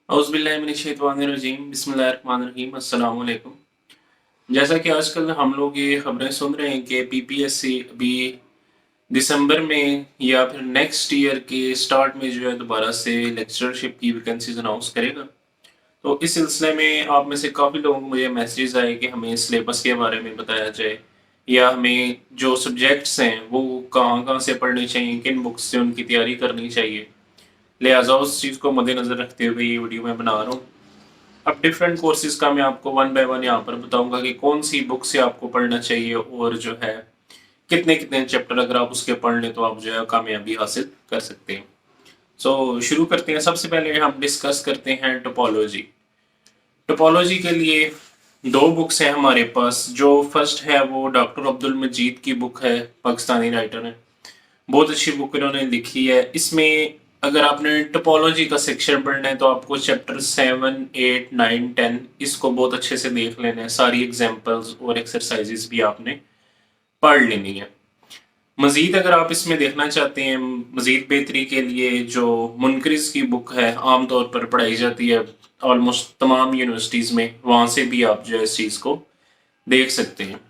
औज़ुबिल्लाहिमिनश्शैतानिर्रजीम बिस्मिल्लाहिर्रहमानिर्रहीम अस्सलाम वालेकुम। जैसा कि आजकल हम लोग ये खबरें सुन रहे हैं कि पीपीएससी अभी दिसंबर में या फिर नेक्स्ट ईयर के स्टार्ट में जो है दोबारा से लेक्चरशिप की वैकेंसीज अनाउंस करेगा। तो इस सिलसिले में आप में से काफ़ी लोगों को मुझे मैसेजेस आए कि हमें सिलेबस के बारे में बताया जाए या हमें जो सब्जेक्ट्स हैं वो कहाँ-कहाँ से पढ़ने चाहिए, किन बुक्स से उनकी तैयारी करनी चाहिए। लिहाजा उस चीज़ को मद्देनज़र रखते हुए ये वीडियो मैं बना रहा हूँ। अब डिफरेंट कोर्सेज का मैं आपको वन बाय वन यहाँ पर बताऊंगा कि कौन सी बुक से आपको पढ़ना चाहिए और जो है कितने कितने चैप्टर अगर आप उसके पढ़ लें तो आप जो है कामयाबी हासिल कर सकते हैं। शुरू करते हैं। सबसे पहले हम डिस्कस करते हैं टोपोलॉजी। टोपोलॉजी के लिए दो बुक्स हैं हमारे पास। जो फर्स्ट है वो डॉक्टर अब्दुल मजीद की बुक है, पाकिस्तानी राइटर है। बहुत अच्छी बुक इन्होंने लिखी है। इसमें अगर आपने टोपोलॉजी का सेक्शन पढ़ना है तो आपको चैप्टर 7, 8, 9, 10 इसको बहुत अच्छे से देख लेना है। सारी एग्जांपल्स और एक्सरसाइजेस भी आपने पढ़ लेनी है। मजीद अगर आप इसमें देखना चाहते हैं मजीद बेहतरी के लिए, जो मुनकरिस की बुक है आमतौर पर पढ़ाई जाती है ऑलमोस्ट तमाम यूनिवर्सिटीज़ में, वहाँ से भी आप जो है इस चीज़ को देख सकते हैं।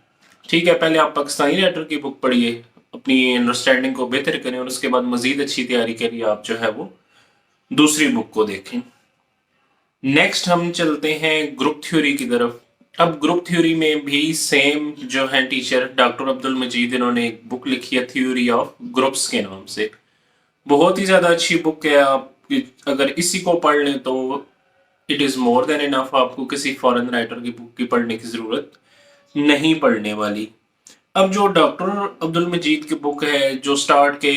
ठीक है, पहले आप पाकिस्तानी राइटर की बुक पढ़िए, अपनी अंडरस्टैंडिंग को बेहतर करें और उसके बाद मजीद अच्छी तैयारी के लिए आप जो है वो दूसरी बुक को देखें। नेक्स्ट हम चलते हैं ग्रुप थ्योरी की तरफ। अब ग्रुप थ्योरी में भी सेम जो है टीचर डॉक्टर अब्दुल मजीद, इन्होंने एक बुक लिखी है थ्योरी ऑफ ग्रुप्स के नाम से। बहुत ही ज़्यादा अच्छी बुक है। आप अगर इसी को पढ़ लें तो it is more than enough. आपको किसी फॉरेन राइटर की बुक की पढ़ने की ज़रूरत नहीं पड़ने वाली। अब जो डॉक्टर अब्दुल मजीद की बुक है, जो स्टार्ट के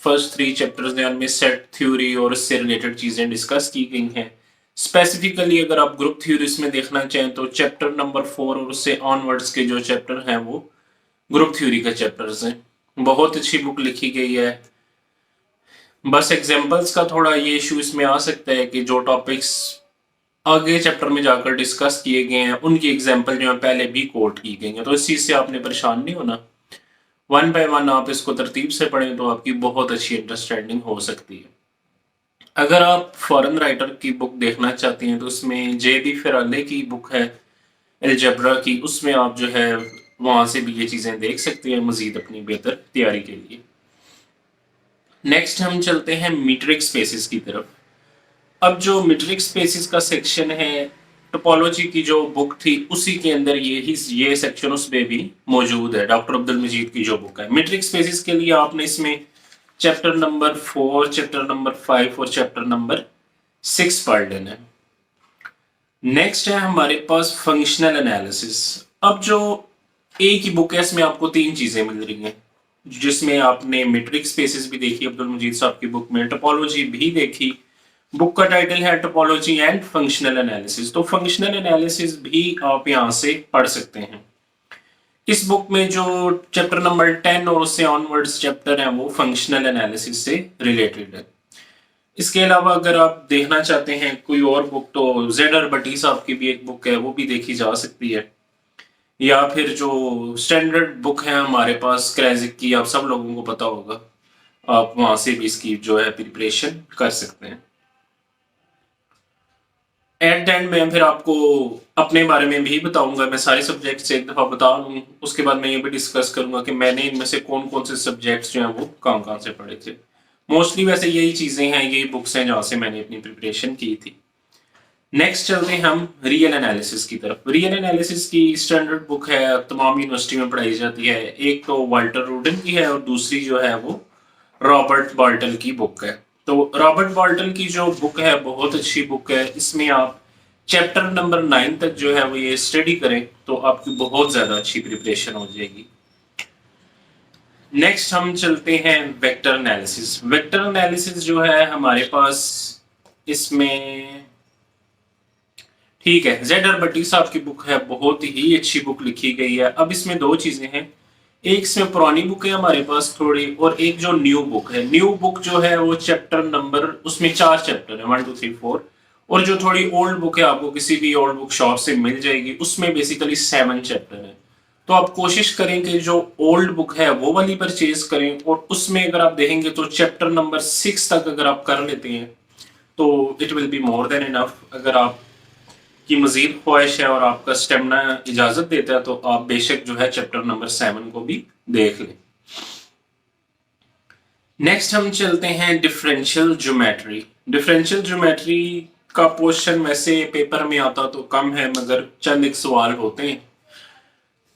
फर्स्ट 3 चैप्टर्स हैं उनमें सेट थ्योरी और इससे रिलेटेड चीज़ें डिस्कस की गई हैं। स्पेसिफिकली अगर आप ग्रुप थ्योरीज में देखना चाहें तो चैप्टर नंबर 4 और उससे ऑनवर्ड्स के जो चैप्टर हैं वो ग्रुप थ्योरी के चैप्टर्स हैं। बहुत अच्छी बुक लिखी गई है। बस एग्जाम्पल्स का थोड़ा ये इशू इसमें आ सकता है कि जो टॉपिक्स आगे चैप्टर में जाकर डिस्कस किए गए हैं उनकी एग्जाम्पल जो है पहले भी कोट की गई हैं, तो इस चीज़ से आपने परेशान नहीं होना। वन बाय वन आप इसको तरतीब से पढ़ें तो आपकी बहुत अच्छी अंडरस्टैंडिंग हो सकती है। अगर आप फॉरेन राइटर की बुक देखना चाहती हैं तो उसमें जेबी फेराले की बुक है अलजबरा की, उसमें आप जो है वहाँ से भी ये चीज़ें देख सकती हैं मजीद अपनी बेहतर तैयारी के लिए। नेक्स्ट हम चलते हैं मीट्रिक स्पेसिस की तरफ। अब जो मीट्रिक स्पेसिस का सेक्शन है टोपोलॉजी की जो बुक थी उसी के अंदर ये सेक्शन उसमें भी मौजूद है। डॉक्टर अब्दुल मजीद की जो बुक है मीट्रिक स्पेसिस के लिए, आपने इसमें चैप्टर नंबर 4, चैप्टर नंबर 5 और चैप्टर नंबर 6 पढ़ लेना है। नेक्स्ट है हमारे पास फंक्शनल एनालिसिस। अब जो एक ही बुक है इसमें आपको 3 चीजें मिल रही हैं, जिसमें आपने मीट्रिक स्पेसिस भी देखी अब्दुल मजीद साहब की बुक में, टोपोलॉजी भी देखी। बुक का टाइटल है टोपोलॉजी एंड फंक्शनल एनालिसिस। तो फंक्शनल एनालिसिस भी आप यहाँ से पढ़ सकते हैं। इस बुक में जो चैप्टर नंबर 10 और उससे ऑनवर्ड्स चैप्टर है वो फंक्शनल एनालिसिस से रिलेटेड है। इसके अलावा अगर आप देखना चाहते हैं कोई और बुक तो जेडर भट्टी साहब की भी एक बुक है, वो भी देखी जा सकती है। या फिर जो स्टैंडर्ड बुक है हमारे पास क्रेजिक की, आप सब लोगों को पता होगा, आप वहां से भी इसकी जो है प्रिपरेशन कर सकते हैं। एट द एंड में फिर आपको अपने बारे में भी बताऊंगा। मैं सारे सब्जेक्ट्स एक दफा बता लूँ, उसके बाद मैं ये भी डिस्कस करूंगा कि मैंने इनमें से कौन कौन से सब्जेक्ट्स जो हैं वो कहाँ कहाँ से पढ़े थे। मोस्टली वैसे यही चीजें हैं, यही बुक्स हैं जहाँ से मैंने अपनी प्रिपरेशन की थी। नेक्स्ट चलते हैं हम रियल एनालिसिस की तरफ। रियल एनालिसिस की स्टैंडर्ड बुक है, तमाम यूनिवर्सिटी में पढ़ाई जाती है। एक तो वाल्टर रूडन की है और दूसरी जो है वो रॉबर्ट बाल्टन की बुक है। तो रॉबर्ट बाल्टन की जो बुक है बहुत अच्छी बुक है। इसमें आप चैप्टर नंबर 9 तक जो है वो ये स्टडी करें तो आपकी बहुत ज्यादा अच्छी प्रिपरेशन हो जाएगी। नेक्स्ट हम चलते हैं वेक्टर एनालिसिस। वेक्टर एनालिसिस जो है हमारे पास इसमें, ठीक है, जेडर भट्टी साहब की बुक है, बहुत ही अच्छी बुक लिखी गई है। अब इसमें दो चीजें हैं, एक इसमें पुरानी बुक है हमारे पास थोड़ी, और एक जो न्यू बुक है। न्यू बुक जो है वो चैप्टर नंबर, उसमें 4 चैप्टर है, 1 2 3 4। और जो थोड़ी ओल्ड बुक है आपको किसी भी ओल्ड बुक शॉप से मिल जाएगी, उसमें बेसिकली 7 चैप्टर है। तो आप कोशिश करें कि जो ओल्ड बुक है वो वाली परचेज करें, और उसमें अगर आप देखेंगे तो चैप्टर नंबर 6 तक अगर आप कर लेते हैं तो it will be more than enough. अगर आप की मजीद ख्वाहिश है और आपका स्टेमिना इजाजत देता है तो आप बेशक जो है चैप्टर नंबर 7 को भी देख लें। नेक्स्ट हम चलते हैं डिफरेंशियल ज्योमेट्री। डिफरेंशियल ज्योमेट्री का पोर्शन वैसे पेपर में आता तो कम है, मगर चंद एक सवाल होते हैं।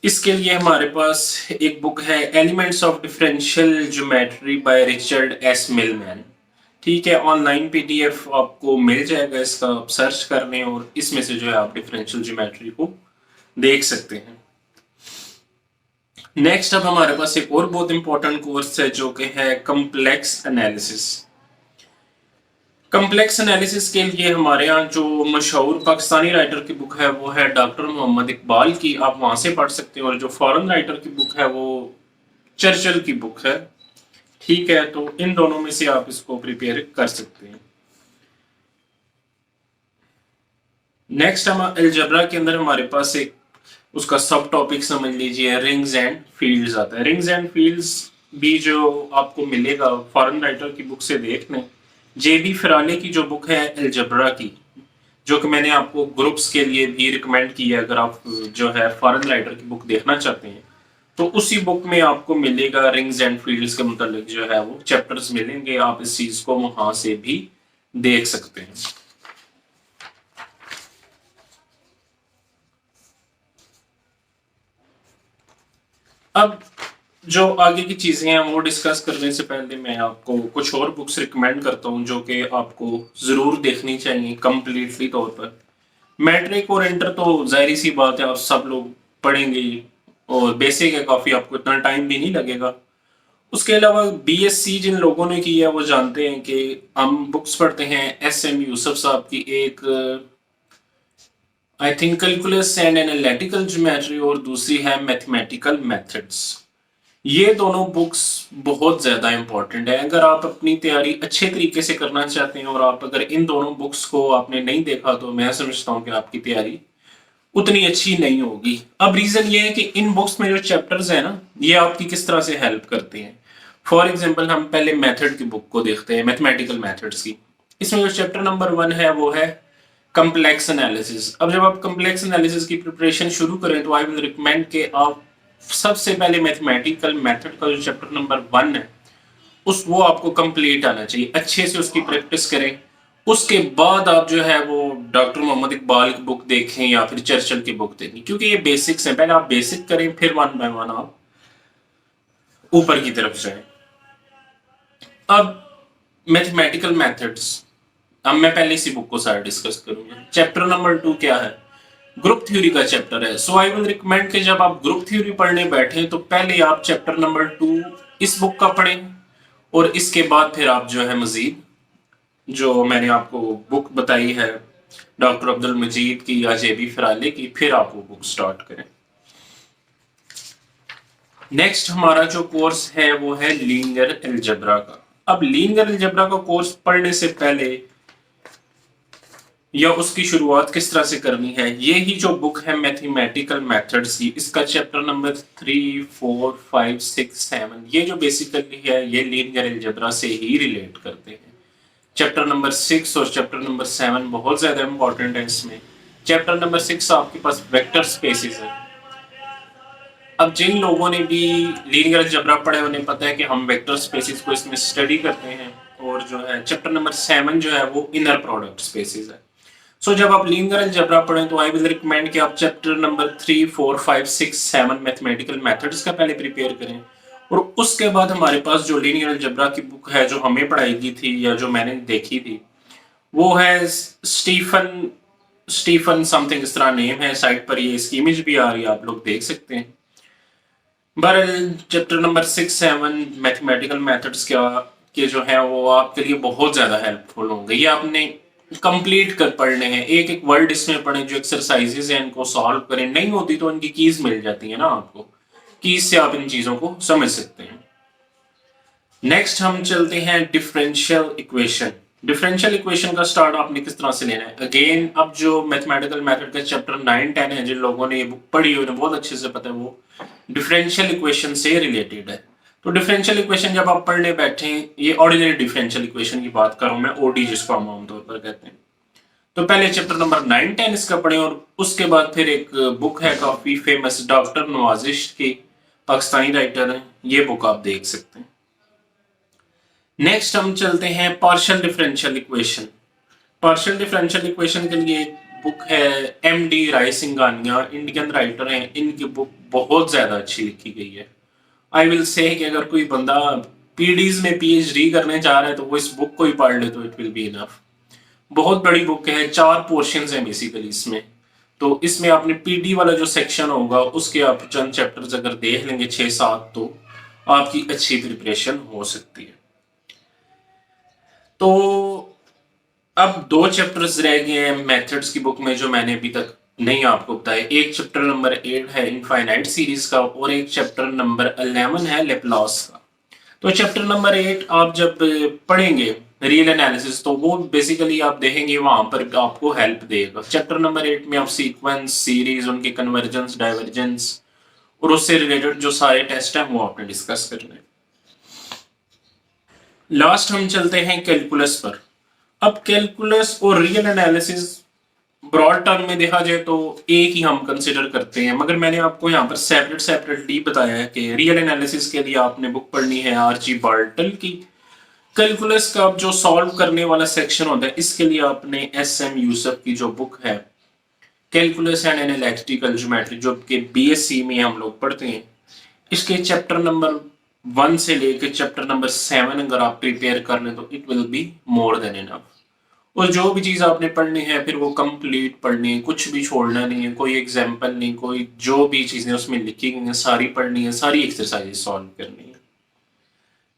इसके लिए हमारे पास एक बुक है elements of differential geometry by Richard S Milman. ठीक है, ऑनलाइन पीडीएफ आपको मिल जाएगा, इसका आप सर्च कर लें और इसमें से जो है आप डिफरेंशियल ज्योमेट्री को देख सकते हैं। नेक्स्ट अब हमारे पास एक और बहुत इंपॉर्टेंट कोर्स है जो कि है कॉम्प्लेक्स एनालिसिस। कॉम्प्लेक्स एनालिसिस के लिए हमारे यहाँ जो मशहूर पाकिस्तानी राइटर की बुक है वो है डॉक्टर मोहम्मद इकबाल की, आप वहां से पढ़ सकते हैं। और जो फॉरेन राइटर की बुक है वो चर्चिल की बुक है। ठीक है, तो इन दोनों में से आप इसको प्रिपेयर कर सकते हैं। नेक्स्ट हम अलजेब्रा के अंदर हमारे पास एक उसका सब टॉपिक समझ लीजिए रिंग्स एंड फील्ड्स आता है। रिंग्स एंड फील्ड्स भी जो आपको मिलेगा फॉरेन राइटर की बुक से देख लें। जेबी फराले की जो बुक है अलजेब्रा की, जो कि मैंने आपको ग्रुप्स के लिए भी रिकमेंड किया, अगर आप जो है फॉरेन राइटर की बुक देखना चाहते हैं तो उसी बुक में आपको मिलेगा रिंग्स एंड फील्ड्स के मुतालिक जो है वो चैप्टर्स मिलेंगे। आप इस चीज को वहां से भी देख सकते हैं। अब जो आगे की चीजें हैं वो डिस्कस करने से पहले मैं आपको कुछ और बुक्स रिकमेंड करता हूं जो कि आपको जरूर देखनी चाहिए कंप्लीटली तौर पर। मैट्रिक और इंटर तो जाहिर सी बात है आप सब लोग पढ़ेंगे और बेसिक है काफी, आपको इतना टाइम भी नहीं लगेगा। उसके अलावा बीएससी जिन लोगों ने की है वो जानते हैं कि हम बुक्स पढ़ते हैं एस एम यूसुफ साहब की, एक I think calculus and analytical geometry और दूसरी है मैथमेटिकल मेथड्स। ये दोनों बुक्स बहुत ज़्यादा इंपॉर्टेंट है अगर आप अपनी तैयारी अच्छे तरीके से करना चाहते हैं। और आप अगर इन दोनों बुक्स को आपने नहीं देखा तो मैं समझता हूँ कि आपकी तैयारी उतनी अच्छी नहीं होगी। अब रीज़न ये है कि इन बुक्स में जो चैप्टर्स हैं ना, ये आपकी किस तरह से हेल्प करते हैं। फॉर एग्जाम्पल हम पहले मेथड की बुक को देखते हैं, मैथमेटिकल मेथड्स की। इसमें जो चैप्टर नंबर 1 है वो है कम्प्लेक्स एनालिसिस। अब जब आप कम्प्लेक्स एनालिसिस की प्रिपरेशन शुरू करें तो आई विल रिकमेंड कि आप सबसे पहले मैथमेटिकल मेथड का जो चैप्टर नंबर 1 है वो आपको कंप्लीट आना चाहिए, अच्छे से उसकी प्रैक्टिस करें। उसके बाद आप जो है वो डॉक्टर मोहम्मद इकबाल की बुक देखें या फिर चर्चिल की बुक देखें, क्योंकि ये बेसिक्स हैं। पहले आप बेसिक करें फिर 1 बाय 1 आप ऊपर की तरफ जाएं। अब मैथमेटिकल मेथड्स, अब मैं पहले इसी बुक को सारा डिस्कस करूंगा। चैप्टर नंबर 2 क्या है? ग्रुप थ्योरी का चैप्टर है। सो आई विल रिकमेंड कि जब आप ग्रुप थ्योरी पढ़ने बैठे तो पहले आप चैप्टर नंबर 2 इस बुक का पढ़ें और इसके बाद फिर आप जो है मजीद जो मैंने आपको बुक बताई है डॉक्टर अब्दुल मजीद की या जेबी फराले की, फिर आप वो बुक स्टार्ट करें। नेक्स्ट हमारा जो कोर्स है वो है लीनियर अलजेब्रा का। अब लीनियर अलजेब्रा का कोर्स पढ़ने से पहले या उसकी शुरुआत किस तरह से करनी है, ये ही जो बुक है मैथमेटिकल मेथड्स की, इसका चैप्टर नंबर 3, 4, 5, 6, 7 ये जो बेसिकली है ये लीनियर अलजेब्रा से ही रिलेट करते हैं। चैप्टर नंबर 6 और चैप्टर नंबर 7 बहुत ज्यादा इंपॉर्टेंट है इसमें। चैप्टर नंबर 6 आपके पास वेक्टर स्पेसिस है। अब जिन लोगों ने भी लीनियर अलजेब्रा पढ़े उन्हें पता है कि हम वेक्टर स्पेसिस को इसमें स्टडी करते हैं। और जो है चैप्टर नंबर 7 जो है वो इनर प्रोडक्ट स्पेसिस है। सो जब आप लीनियर अलजेब्रा पढ़ें तो आई विल रिकमेंड कि आप चैप्टर नंबर 3, 4, 5, 6, 7 मैथमेटिकल मेथड्स का पहले प्रिपेयर करें। और उसके बाद हमारे पास जो लीनियर अलजेब्रा की बुक है जो हमें पढ़ाई की थी या जो मैंने देखी थी वो है स्टीफन समथिंग, इस तरह नेम है, साइट पर ये इसकी इमेज भी आ रही है, आप लोग देख सकते हैं। बहरहाल चैप्टर नंबर 6, 7 मैथमेटिकल मेथड्स के जो है वो आपके लिए बहुत ज्यादा हेल्पफुल होंगे। ये आपने कंप्लीट कर पढ़ने हैं, एक एक वर्ड इसमें पढ़ें, जो एक्सरसाइजेज हैं इनको सॉल्व करें। नहीं होती तो इनकी कीज मिल जाती है ना आपको, कीज से आप इन चीजों को समझ सकते हैं। नेक्स्ट हम चलते हैं डिफरेंशियल इक्वेशन। डिफरेंशियल इक्वेशन का स्टार्ट आपने किस तरह से लेना है? अगेन अब जो मैथमेटिकल मेथड का चैप्टर 9, 10 है, जिन लोगों ने ये बुक पढ़ी उन्हें बहुत अच्छे से पता है वो डिफरेंशियल इक्वेशन से रिलेटेड है। तो डिफरेंशियल इक्वेशन जब आप पढ़ने बैठे, ये ऑर्डिनरी डिफरेंशियल इक्वेशन की बात कर रहा हूं मैं, ओडी जिसको हम आमतौर पर कहते हैं। तो पहले चैप्टर नंबर 9-10 इसका पढ़ें, और उसके बाद फिर एक बुक है काफी फेमस, डॉक्टर नवाजिश की, पाकिस्तानी राइटर है, ये बुक आप देख सकते हैं। नेक्स्ट हम चलते हैं partial differential equation. Partial differential equation के लिए बुक है एमडी रायसिंघानिया, इंडियन राइटर हैं, इनकी बुक बहुत ज्यादा अच्छी लिखी गई है। आई विल से कि अगर कोई बंदा पीडीज में पीएचडी करने जा रहा है तो वो इस बुक को ही पढ़ ले तो इट विल बी इनफ। बहुत बड़ी बुक है, 4 पोर्शंस हैं बेसिकली इसमें। तो इसमें आपने पीडी वाला जो सेक्शन होगा उसके आप चंद चैप्टर्स अगर देख लेंगे 6-7 तो आपकी अच्छी प्रिपरेशन हो सकती है। तो अब 2 चैप्टर्स रह गए हैं मेथड्स की बुक में जो मैंने अभी तक नहीं आपको बताया। एक चैप्टर नंबर 8 है इनफाइनाइट सीरीज का, और एक चैप्टर नंबर 11 है लेप्लास का। तो चैप्टर नंबर 8 आप जब पढ़ेंगे रियल एनालिसिस, तो वो बेसिकली आप देखेंगे वहां पर आपको हेल्प देगा। चैप्टर नंबर 8 में आप सीक्वेंस, सीरीज, उनके कन्वर्जेंस, डाइवर्जेंस और उससे रिलेटेड जो सारे टेस्ट हैं वो आपने डिस्कस करने हैं। लास्ट हम चलते हैं कैलकुलस पर। अब कैलकुलस और रियल एनालिसिस ब्रॉड टर्म में देखा जाए तो एक ही हम कंसिडर करते हैं, मगर मैंने आपको यहाँ पर सेपरेटली बताया है कि रियल एनालिसिस के लिए आपने बुक पढ़नी है आरजी बार्टल की। कैलकुलस का जो सॉल्व करने वाला सेक्शन होता है इसके लिए आपने एस एम यूसुफ की जो बुक है कैलकुलस एंड एनालिटिकल ज्योमेट्री, जो कि बीएससी में हम लोग पढ़ते हैं, इसके चैप्टर नंबर 1 से लेकर चैप्टर नंबर 7 अगर आप प्रिपेयर कर लें तो it will be more than enough. और जो भी चीज आपने पढ़नी है फिर वो कंप्लीट पढ़नी है, कुछ भी छोड़ना नहीं है, कोई एग्जाम्पल नहीं, कोई जो भी चीजें उसमें लिखी गई हैं सारी पढ़नी है, सारी एक्सरसाइज सॉल्व करनी है।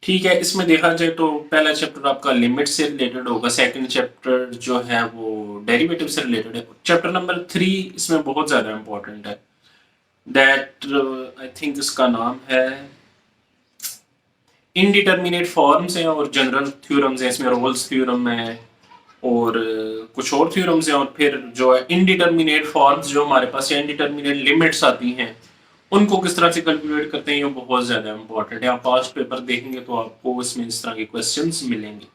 ठीक है, इसमें देखा जाए तो पहला चैप्टर आपका लिमिट से रिलेटेड होगा, सेकंड चैप्टर जो है वो डेरिवेटिव से रिलेटेड है, चैप्टर नंबर 3 इसमें बहुत ज्यादा इंपॉर्टेंट है, दैट आई थिंक इसका नाम है इनडिटर्मिनेट फॉर्म्स हैं और जनरल थ्योरम्स हैं, इसमें रोल्स थ्योरम है और कुछ और थ्योरम्स हैं, और फिर जो है इनडिटर्मिनेट फॉर्म्स जो हमारे पास या इनडिटर्मिनेट लिमिट्स आती हैं उनको किस तरह से कैलकुलेट करते हैं, ये बहुत ज्यादा इंपॉर्टेंट है। आप पास्ट पेपर देखेंगे तो आपको इसमें इस तरह के क्वेश्चंस मिलेंगे।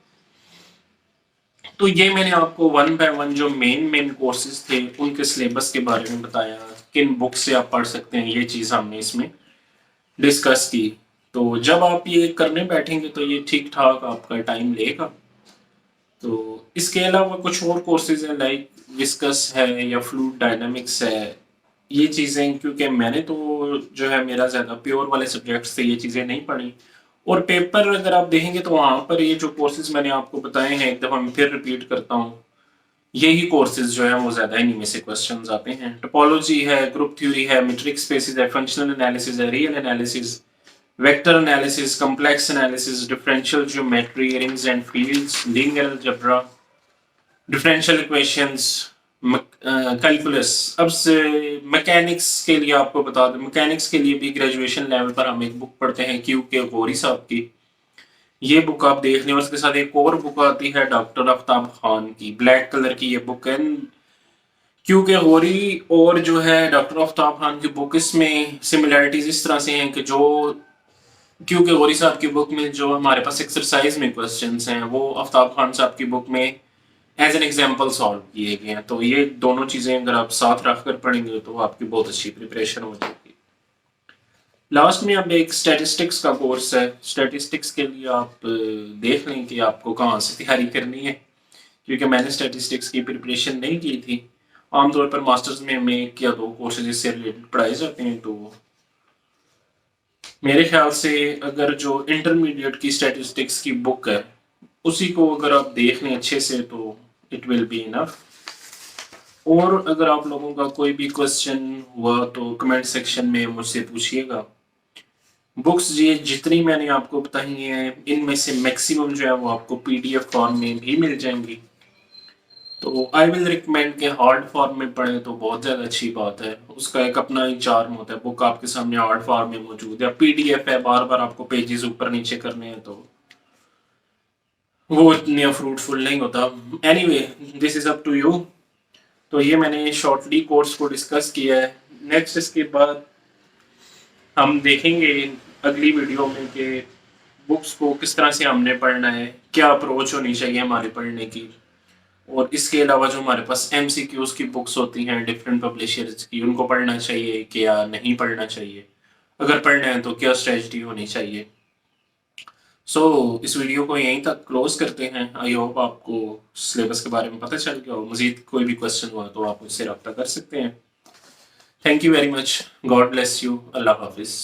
तो ये मैंने आपको 1 बाय 1 जो मेन कोर्सेज थे उनके सिलेबस के बारे में बताया, किन बुक से आप पढ़ सकते हैं, ये चीज हमने इसमें डिस्कस की। तो जब आप ये करने बैठेंगे तो ये ठीक ठाक आपका टाइम लेगा। तो इसके अलावा कुछ और कोर्सेज हैं लाइक विस्कस है या फ्लूइड डायनामिक्स है, ये चीज़ें क्योंकि मैंने तो जो है मेरा ज़्यादा प्योर वाले सब्जेक्ट्स थे, ये चीज़ें नहीं पढ़ी। और पेपर अगर आप देखेंगे तो वहाँ पर ये जो कोर्सेज मैंने आपको बताए हैं, एक दफ़ा मैं फिर रिपीट करता हूँ, यही कोर्सेज जो है वो ज़्यादा इन्हीं में से क्वेश्चंस आते हैं। टोपोलॉजी है, ग्रुप थ्योरी है, मीट्रिक स्पेसिस है, फंक्शनल एनालिसिस है, real analysis, vector analysis, complex analysis, differential geometry, rings and fields, linear algebra, differential equations, calculus. अब से मैकेनिक्स के लिए आपको बता दें, मैकेनिक्स के लिए भी ग्रेजुएशन लेवल पर हम एक बुक पढ़ते हैं क्यू के गौरी साहब की, ये बुक आप देख लें। और उसके साथ एक और बुक आती है डॉक्टर आफ्ताब खान की, ब्लैक कलर की ये बुक है, क्यू के गौरी और जो है डॉक्टर आफ्ताब खान की बुक, इसमें सिमिलैरिटीज इस तरह से हैं कि जो क्यू के गौरी साहब की बुक में जो हमारे पास एक्सरसाइज में क्वेश्चंस हैं वो आफ्ताब खान साहब की बुक में एज एन एग्जाम्पल सॉल्व किए गए हैं। तो ये दोनों चीजें अगर आप साथ रखकर पढ़ेंगे तो आपकी बहुत अच्छी प्रिपरेशन हो जाएगी। लास्ट में अब एक स्टैटिस्टिक्स का कोर्स है, स्टैटिस्टिक्स के लिए आप देख लें कि आपको कहाँ से तैयारी करनी है, क्योंकि मैंने स्टैटिस्टिक्स की प्रिपरेशन नहीं की थी। आमतौर पर मास्टर्स में 1 या 2 कोर्सेज इससे रिलेटेड पढ़ाए जाते हैं, तो मेरे ख्याल से अगर जो इंटरमीडिएट की स्टैटिस्टिक्स की बुक है उसी को अगर आप देख लें अच्छे से तो इट विल बी इनफ। और अगर आप लोगों का कोई भी क्वेश्चन हुआ तो कमेंट सेक्शन में मुझसे पूछिएगा। बुक्स ये जितनी मैंने आपको बताई हैं इनमें से मैक्सिमम जो है वो आपको पीडीएफ फॉर्म में भी मिल जाएंगी। तो आई विल रिकमेंड के हार्ड फॉर्म में पढ़ें तो बहुत ज़्यादा अच्छी बात है, उसका एक अपना ही चार्म होता है। बुक आपके सामने हार्ड फॉर्म में मौजूद है, पीडीएफ है, बार बार आपको पेजेस ऊपर नीचे करने हैं तो वो इतने फ्रूटफुल नहीं होता। Anyway, this is up to you. तो ये मैंने शॉर्टली कोर्स को डिस्कस किया है। नेक्स्ट इसके बाद हम देखेंगे अगली वीडियो में कि बुक्स को किस तरह से हमने पढ़ना है, क्या अप्रोच होनी चाहिए हमारे पढ़ने की, और इसके अलावा जो हमारे पास MCQs की बुक्स होती हैं डिफरेंट पब्लिशर्स की, उनको पढ़ना चाहिए कि या नहीं पढ़ना चाहिए, अगर पढ़ना है तो क्या स्ट्रेटजी होनी चाहिए। इस वीडियो को यहीं तक क्लोज करते हैं। आई होप आपको सिलेबस के बारे में पता चल गया हो। मजीद कोई भी क्वेश्चन हुआ तो आप मुझसे रब्ता कर सकते हैं। Thank you very much. God bless you. अल्लाह हाफिज़।